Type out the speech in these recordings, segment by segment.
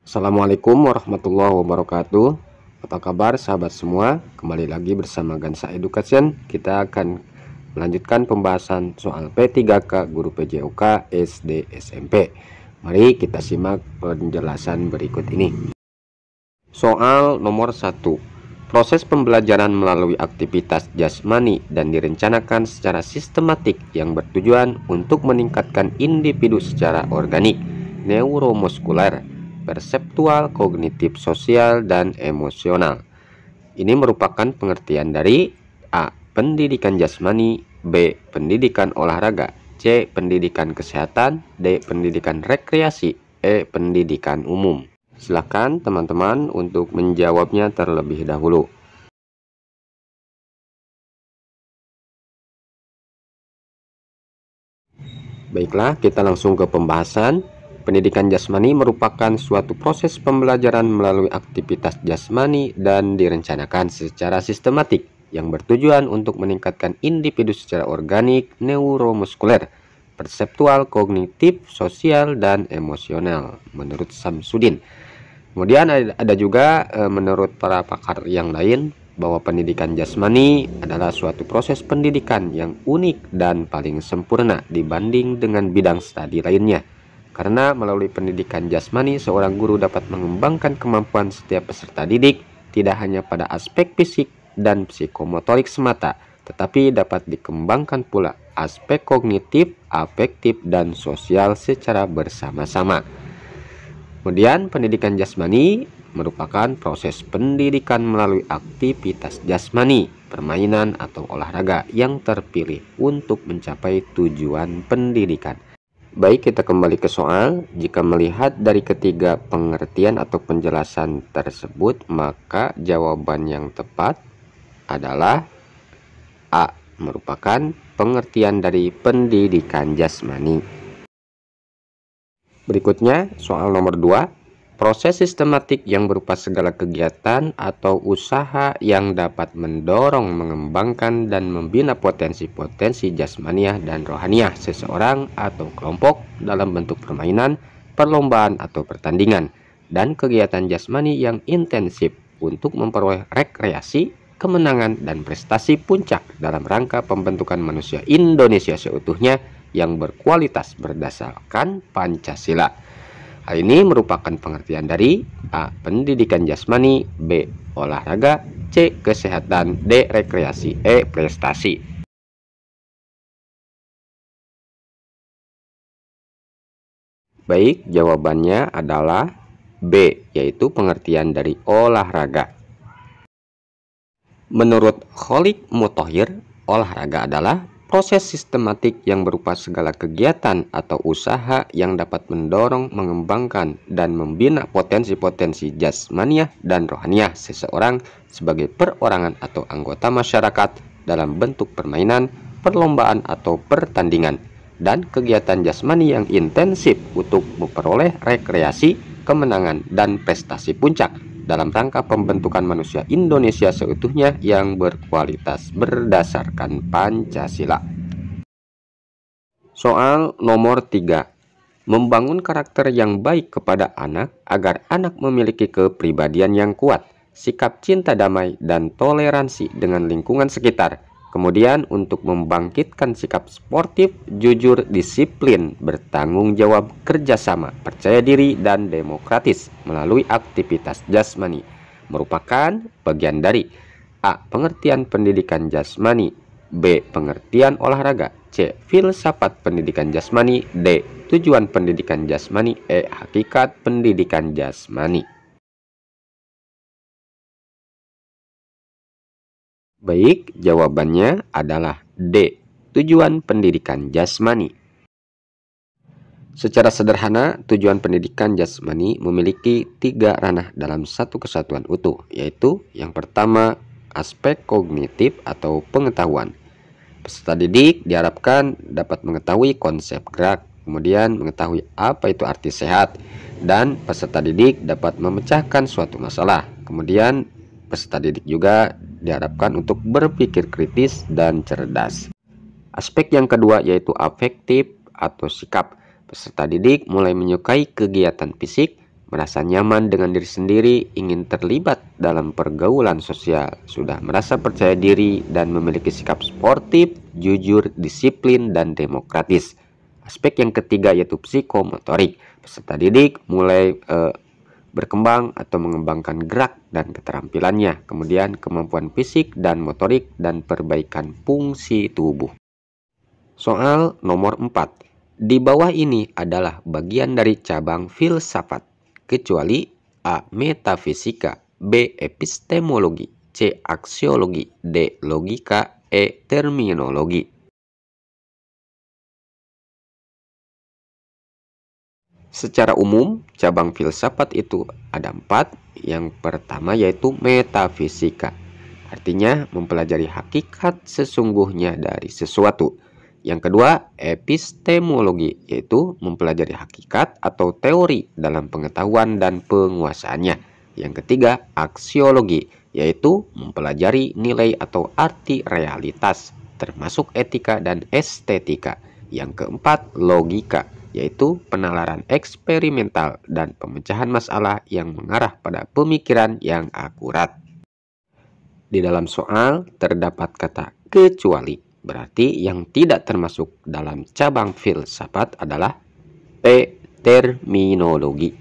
Assalamualaikum warahmatullahi wabarakatuh. Apa kabar sahabat semua? Kembali lagi bersama Gansa Education. Kita akan melanjutkan pembahasan soal P3K Guru PJOK SD SMP. Mari kita simak penjelasan berikut ini. Soal nomor 1. Proses pembelajaran melalui aktivitas jasmani dan direncanakan secara sistematik yang bertujuan untuk meningkatkan individu secara organik, neuromuskuler, perseptual, kognitif, sosial, dan emosional. Ini merupakan pengertian dari A. Pendidikan jasmani, B. Pendidikan olahraga, C. Pendidikan kesehatan, D. Pendidikan rekreasi, E. Pendidikan umum. Silakan teman-teman untuk menjawabnya terlebih dahulu. Baiklah, kita langsung ke pembahasan. Pendidikan jasmani merupakan suatu proses pembelajaran melalui aktivitas jasmani dan direncanakan secara sistematik yang bertujuan untuk meningkatkan individu secara organik, neuromuskuler, perseptual, kognitif, sosial, dan emosional menurut Samsudin. Kemudian ada juga menurut para pakar yang lain bahwa pendidikan jasmani adalah suatu proses pendidikan yang unik dan paling sempurna dibanding dengan bidang studi lainnya. Karena melalui pendidikan jasmani, seorang guru dapat mengembangkan kemampuan setiap peserta didik tidak hanya pada aspek fisik dan psikomotorik semata, tetapi dapat dikembangkan pula aspek kognitif, afektif, dan sosial secara bersama-sama. Kemudian pendidikan jasmani merupakan proses pendidikan melalui aktivitas jasmani, permainan atau olahraga yang terpilih untuk mencapai tujuan pendidikan. Baik, kita kembali ke soal. Jika melihat dari ketiga pengertian atau penjelasan tersebut, maka jawaban yang tepat adalah A. Merupakan pengertian dari pendidikan jasmani. Berikutnya, soal nomor 2. Proses sistematik yang berupa segala kegiatan atau usaha yang dapat mendorong, mengembangkan, dan membina potensi-potensi jasmaniah dan rohaniah seseorang atau kelompok dalam bentuk permainan, perlombaan, atau pertandingan, dan kegiatan jasmani yang intensif untuk memperoleh rekreasi, kemenangan, dan prestasi puncak dalam rangka pembentukan manusia Indonesia seutuhnya yang berkualitas berdasarkan Pancasila. Hal ini merupakan pengertian dari A. Pendidikan jasmani, B. Olahraga, C. Kesehatan, D. Rekreasi, E. Prestasi. Baik, jawabannya adalah B, yaitu pengertian dari olahraga. Menurut Kholik Muthohir, olahraga adalah proses sistematik yang berupa segala kegiatan atau usaha yang dapat mendorong, mengembangkan, dan membina potensi-potensi jasmaniah dan rohaniah seseorang sebagai perorangan atau anggota masyarakat dalam bentuk permainan, perlombaan, atau pertandingan, dan kegiatan jasmani yang intensif untuk memperoleh rekreasi, kemenangan, dan prestasi puncak dalam rangka pembentukan manusia Indonesia seutuhnya yang berkualitas berdasarkan Pancasila. Soal nomor 3. Membangun karakter yang baik kepada anak agar anak memiliki kepribadian yang kuat, sikap cinta damai, dan toleransi dengan lingkungan sekitar. Kemudian untuk membangkitkan sikap sportif, jujur, disiplin, bertanggung jawab, kerjasama, percaya diri, dan demokratis melalui aktivitas jasmani merupakan bagian dari A. Pengertian pendidikan jasmani, B. Pengertian olahraga, C. Filsafat pendidikan jasmani, D. Tujuan pendidikan jasmani, E. Hakikat pendidikan jasmani. Baik, jawabannya adalah D. Tujuan pendidikan jasmani. Secara sederhana, tujuan pendidikan jasmani memiliki 3 ranah dalam satu kesatuan utuh, yaitu yang pertama, aspek kognitif atau pengetahuan. Peserta didik diharapkan dapat mengetahui konsep gerak, kemudian mengetahui apa itu arti sehat, dan peserta didik dapat memecahkan suatu masalah. Kemudian peserta didik juga diharapkan untuk berpikir kritis dan cerdas. Aspek yang kedua yaitu afektif atau sikap. Peserta didik mulai menyukai kegiatan fisik, merasa nyaman dengan diri sendiri, ingin terlibat dalam pergaulan sosial, sudah merasa percaya diri dan memiliki sikap sportif, jujur, disiplin, dan demokratis. Aspek yang ketiga yaitu psikomotorik. Peserta didik mulai berkembang atau mengembangkan gerak dan keterampilannya, kemudian kemampuan fisik dan motorik, dan perbaikan fungsi tubuh. Soal nomor 4. Di bawah ini adalah bagian dari cabang filsafat, kecuali A. Metafisika, B. Epistemologi, C. Aksiologi, D. Logika, E. Terminologi. Secara umum, cabang filsafat itu ada 4. Yang pertama yaitu metafisika. Artinya mempelajari hakikat sesungguhnya dari sesuatu. Yang kedua, epistemologi, yaitu mempelajari hakikat atau teori dalam pengetahuan dan penguasaannya. Yang ketiga, aksiologi, yaitu mempelajari nilai atau arti realitas, termasuk etika dan estetika. Yang keempat, logika, yaitu penalaran eksperimental dan pemecahan masalah yang mengarah pada pemikiran yang akurat. Di dalam soal terdapat kata kecuali. Berarti yang tidak termasuk dalam cabang filsafat adalah P. Terminologi.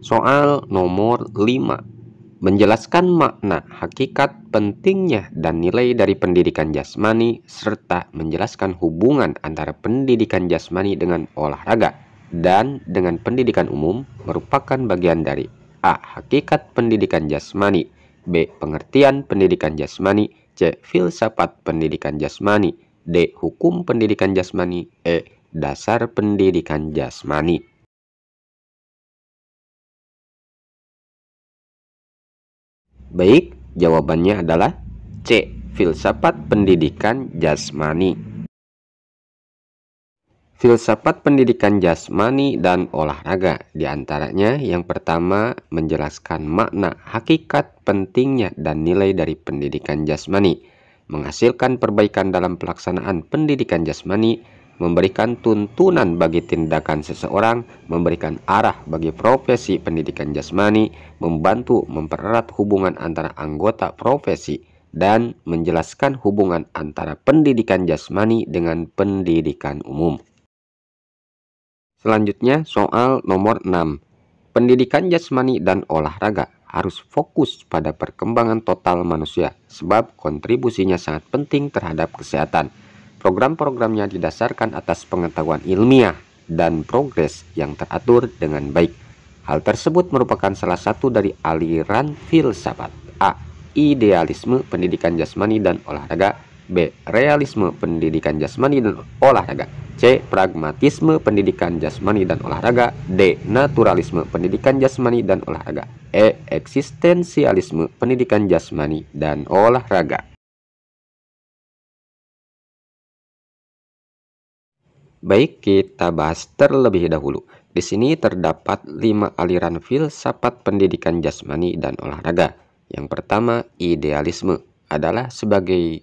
Soal nomor 5. Menjelaskan makna, hakikat, pentingnya, dan nilai dari pendidikan jasmani, serta menjelaskan hubungan antara pendidikan jasmani dengan olahraga dan dengan pendidikan umum merupakan bagian dari A. Hakikat pendidikan jasmani, B. Pengertian pendidikan jasmani, C. Filsafat pendidikan jasmani, D. Hukum pendidikan jasmani, E. Dasar pendidikan jasmani. Baik, jawabannya adalah C. Filsafat pendidikan jasmani. Filsafat pendidikan jasmani dan olahraga, diantaranya yang pertama menjelaskan makna, hakikat, pentingnya, dan nilai dari pendidikan jasmani, menghasilkan perbaikan dalam pelaksanaan pendidikan jasmani, memberikan tuntunan bagi tindakan seseorang, memberikan arah bagi profesi pendidikan jasmani, membantu mempererat hubungan antara anggota profesi, dan menjelaskan hubungan antara pendidikan jasmani dengan pendidikan umum. Selanjutnya soal nomor 6. Pendidikan jasmani dan olahraga harus fokus pada perkembangan total manusia sebab kontribusinya sangat penting terhadap kesehatan. Program-programnya didasarkan atas pengetahuan ilmiah dan progres yang teratur dengan baik. Hal tersebut merupakan salah satu dari aliran filsafat. A. Idealisme pendidikan jasmani dan olahraga, B. Realisme pendidikan jasmani dan olahraga, C. Pragmatisme pendidikan jasmani dan olahraga, D. Naturalisme pendidikan jasmani dan olahraga, E. Eksistensialisme pendidikan jasmani dan olahraga. Baik, kita bahas terlebih dahulu. Di sini terdapat 5 aliran filsafat pendidikan jasmani dan olahraga. Yang pertama, idealisme adalah sebagai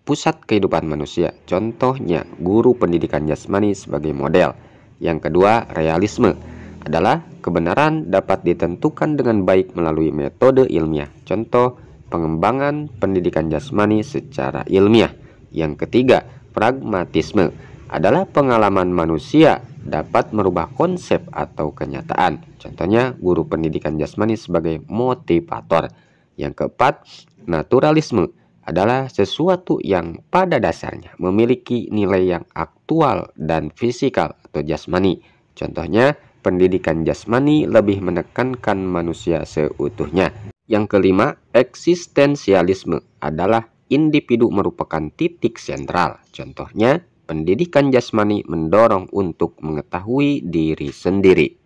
pusat kehidupan manusia. Contohnya, guru pendidikan jasmani sebagai model. Yang kedua, realisme adalah kebenaran dapat ditentukan dengan baik melalui metode ilmiah. Contoh, pengembangan pendidikan jasmani secara ilmiah. Yang ketiga, pragmatisme adalah pengalaman manusia dapat merubah konsep atau kenyataan. Contohnya, guru pendidikan jasmani sebagai motivator. Yang keempat, naturalisme adalah sesuatu yang pada dasarnya memiliki nilai yang aktual dan fisikal atau jasmani. Contohnya, pendidikan jasmani lebih menekankan manusia seutuhnya. Yang kelima, eksistensialisme adalah individu merupakan titik sentral. Contohnya, pendidikan jasmani mendorong untuk mengetahui diri sendiri.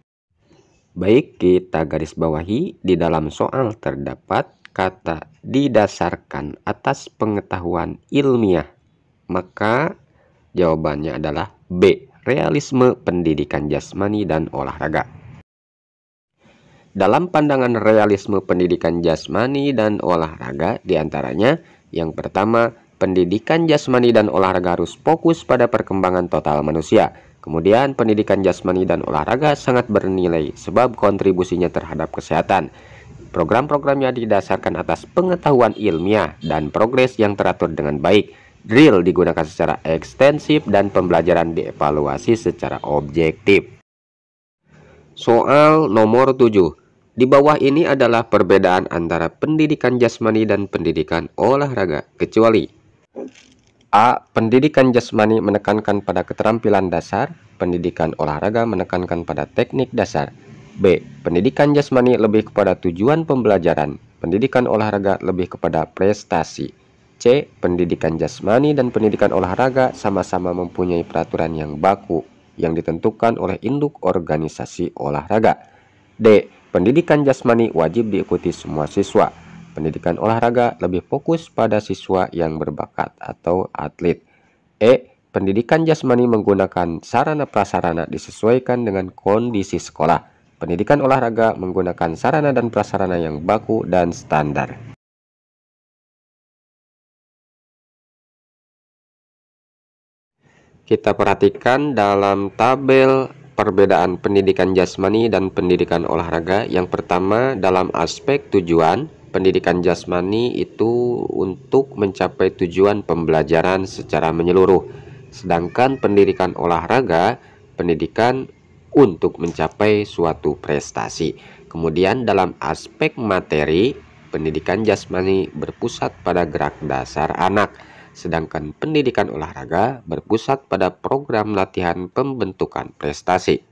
Baik, kita garis bawahi di dalam soal terdapat kata didasarkan atas pengetahuan ilmiah. Maka jawabannya adalah B. Realisme pendidikan jasmani dan olahraga. Dalam pandangan realisme pendidikan jasmani dan olahraga, diantaranya yang pertama, pendidikan jasmani dan olahraga harus fokus pada perkembangan total manusia. Kemudian, pendidikan jasmani dan olahraga sangat bernilai sebab kontribusinya terhadap kesehatan. Program-programnya didasarkan atas pengetahuan ilmiah dan progres yang teratur dengan baik. Drill digunakan secara ekstensif dan pembelajaran dievaluasi secara objektif. Soal nomor 7. Di bawah ini adalah perbedaan antara pendidikan jasmani dan pendidikan olahraga, kecuali A. Pendidikan jasmani menekankan pada keterampilan dasar, pendidikan olahraga menekankan pada teknik dasar. B. Pendidikan jasmani lebih kepada tujuan pembelajaran, pendidikan olahraga lebih kepada prestasi. C. Pendidikan jasmani dan pendidikan olahraga sama-sama mempunyai peraturan yang baku yang ditentukan oleh induk organisasi olahraga. D. Pendidikan jasmani wajib diikuti semua siswa. Pendidikan olahraga lebih fokus pada siswa yang berbakat atau atlet. E. Pendidikan jasmani menggunakan sarana prasarana disesuaikan dengan kondisi sekolah. Pendidikan olahraga menggunakan sarana dan prasarana yang baku dan standar. Kita perhatikan dalam tabel perbedaan pendidikan jasmani dan pendidikan olahraga. Yang pertama, dalam aspek tujuan, pendidikan jasmani itu untuk mencapai tujuan pembelajaran secara menyeluruh. Sedangkan pendidikan olahraga, pendidikan untuk mencapai suatu prestasi. Kemudian dalam aspek materi, pendidikan jasmani berpusat pada gerak dasar anak. Sedangkan pendidikan olahraga berpusat pada program latihan pembentukan prestasi.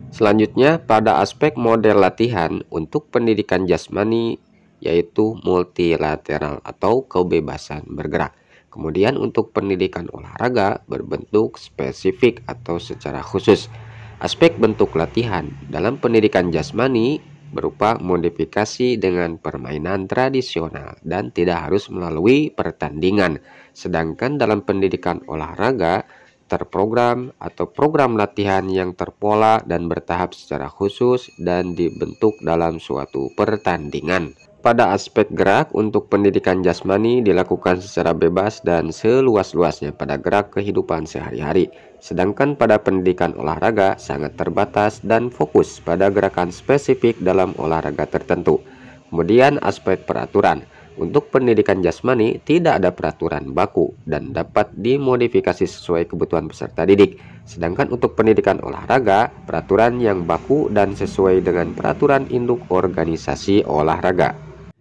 Selanjutnya, pada aspek model latihan untuk pendidikan jasmani yaitu multilateral atau kebebasan bergerak. Kemudian untuk pendidikan olahraga berbentuk spesifik atau secara khusus. Aspek bentuk latihan dalam pendidikan jasmani berupa modifikasi dengan permainan tradisional dan tidak harus melalui pertandingan. Sedangkan dalam pendidikan olahraga terprogram atau program latihan yang terpola dan bertahap secara khusus dan dibentuk dalam suatu pertandingan. Pada aspek gerak, untuk pendidikan jasmani dilakukan secara bebas dan seluas-luasnya pada gerak kehidupan sehari-hari. Sedangkan pada pendidikan olahraga sangat terbatas dan fokus pada gerakan spesifik dalam olahraga tertentu. Kemudian aspek peraturan. Untuk pendidikan jasmani tidak ada peraturan baku dan dapat dimodifikasi sesuai kebutuhan peserta didik. Sedangkan untuk pendidikan olahraga, peraturan yang baku dan sesuai dengan peraturan induk organisasi olahraga.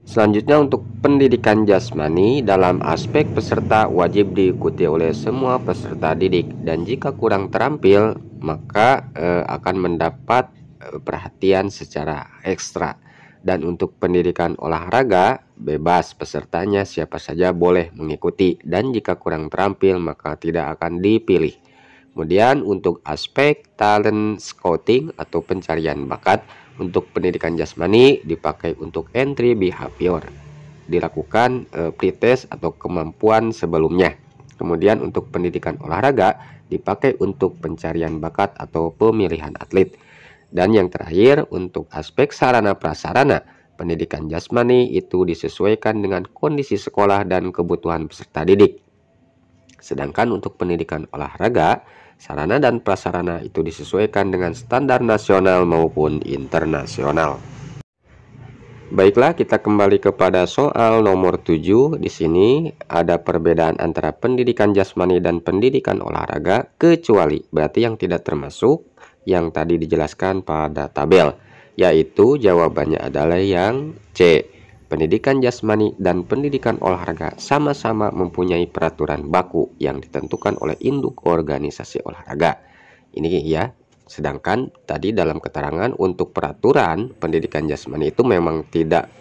Selanjutnya untuk pendidikan jasmani dalam aspek peserta wajib diikuti oleh semua peserta didik dan jika kurang terampil maka akan mendapat perhatian secara ekstra. Dan untuk pendidikan olahraga bebas pesertanya siapa saja boleh mengikuti dan jika kurang terampil maka tidak akan dipilih. Kemudian untuk aspek talent scouting atau pencarian bakat, untuk pendidikan jasmani dipakai untuk entry behavior, dilakukan pretest atau kemampuan sebelumnya. Kemudian untuk pendidikan olahraga dipakai untuk pencarian bakat atau pemilihan atlet. Dan yang terakhir untuk aspek sarana prasarana, pendidikan jasmani itu disesuaikan dengan kondisi sekolah dan kebutuhan peserta didik. Sedangkan untuk pendidikan olahraga, sarana dan prasarana itu disesuaikan dengan standar nasional maupun internasional. Baiklah, kita kembali kepada soal nomor 7. Di sini ada perbedaan antara pendidikan jasmani dan pendidikan olahraga, kecuali berarti yang tidak termasuk yang tadi dijelaskan pada tabel, yaitu jawabannya adalah yang C. Pendidikan jasmani dan pendidikan olahraga sama-sama mempunyai peraturan baku yang ditentukan oleh induk organisasi olahraga. Ini ya. Sedangkan tadi dalam keterangan untuk peraturan pendidikan jasmani itu memang tidak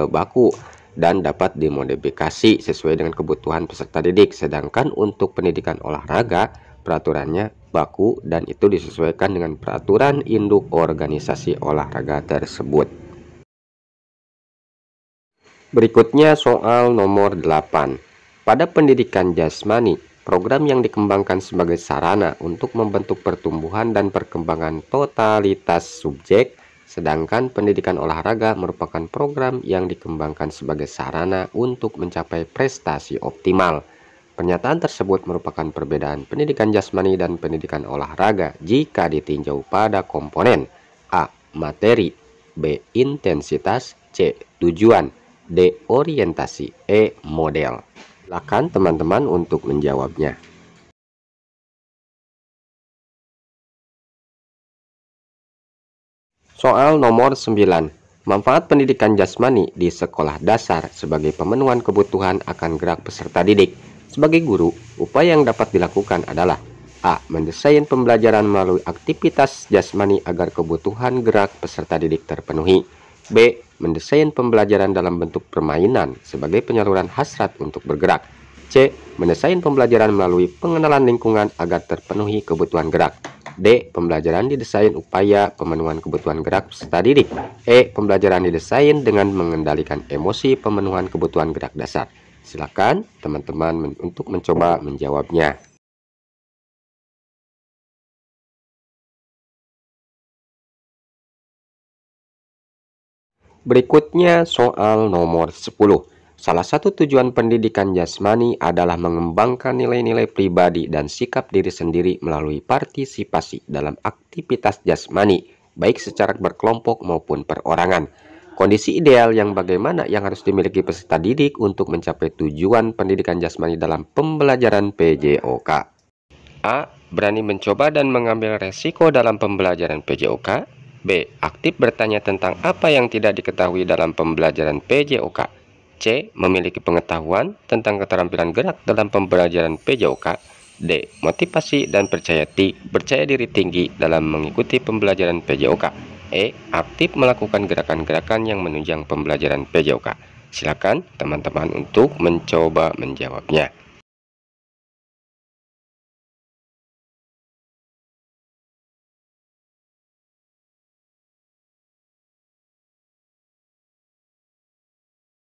baku dan dapat dimodifikasi sesuai dengan kebutuhan peserta didik. Sedangkan untuk pendidikan olahraga peraturannya baku dan itu disesuaikan dengan peraturan induk organisasi olahraga tersebut. Berikutnya soal nomor 8. Pada pendidikan jasmani, program yang dikembangkan sebagai sarana untuk membentuk pertumbuhan dan perkembangan totalitas subjek, sedangkan pendidikan olahraga merupakan program yang dikembangkan sebagai sarana untuk mencapai prestasi optimal. Pernyataan tersebut merupakan perbedaan pendidikan jasmani dan pendidikan olahraga jika ditinjau pada komponen A. Materi, B. Intensitas, C. Tujuan, D. Orientasi, E. Model. Silakan teman-teman untuk menjawabnya. Soal nomor 9. Manfaat pendidikan jasmani di sekolah dasar sebagai pemenuhan kebutuhan akan gerak peserta didik. Sebagai guru, upaya yang dapat dilakukan adalah A. Mendesain pembelajaran melalui aktivitas jasmani agar kebutuhan gerak peserta didik terpenuhi. B. Mendesain pembelajaran dalam bentuk permainan sebagai penyaluran hasrat untuk bergerak. C. Mendesain pembelajaran melalui pengenalan lingkungan agar terpenuhi kebutuhan gerak. D. Pembelajaran didesain upaya pemenuhan kebutuhan gerak peserta didik. E. Pembelajaran didesain dengan mengendalikan emosi pemenuhan kebutuhan gerak dasar. Silakan teman-teman untuk mencoba menjawabnya. Berikutnya soal nomor 10. Salah satu tujuan pendidikan jasmani adalah mengembangkan nilai-nilai pribadi dan sikap diri sendiri melalui partisipasi dalam aktivitas jasmani, baik secara berkelompok maupun perorangan. Kondisi ideal yang bagaimana yang harus dimiliki peserta didik untuk mencapai tujuan pendidikan jasmani dalam pembelajaran PJOK? A. Berani mencoba dan mengambil resiko dalam pembelajaran PJOK. B. Aktif bertanya tentang apa yang tidak diketahui dalam pembelajaran PJOK. C. Memiliki pengetahuan tentang keterampilan gerak dalam pembelajaran PJOK. D. Motivasi dan percaya diri tinggi dalam mengikuti pembelajaran PJOK. E. Aktif melakukan gerakan-gerakan yang menunjang pembelajaran PJOK. Silakan teman-teman untuk mencoba menjawabnya.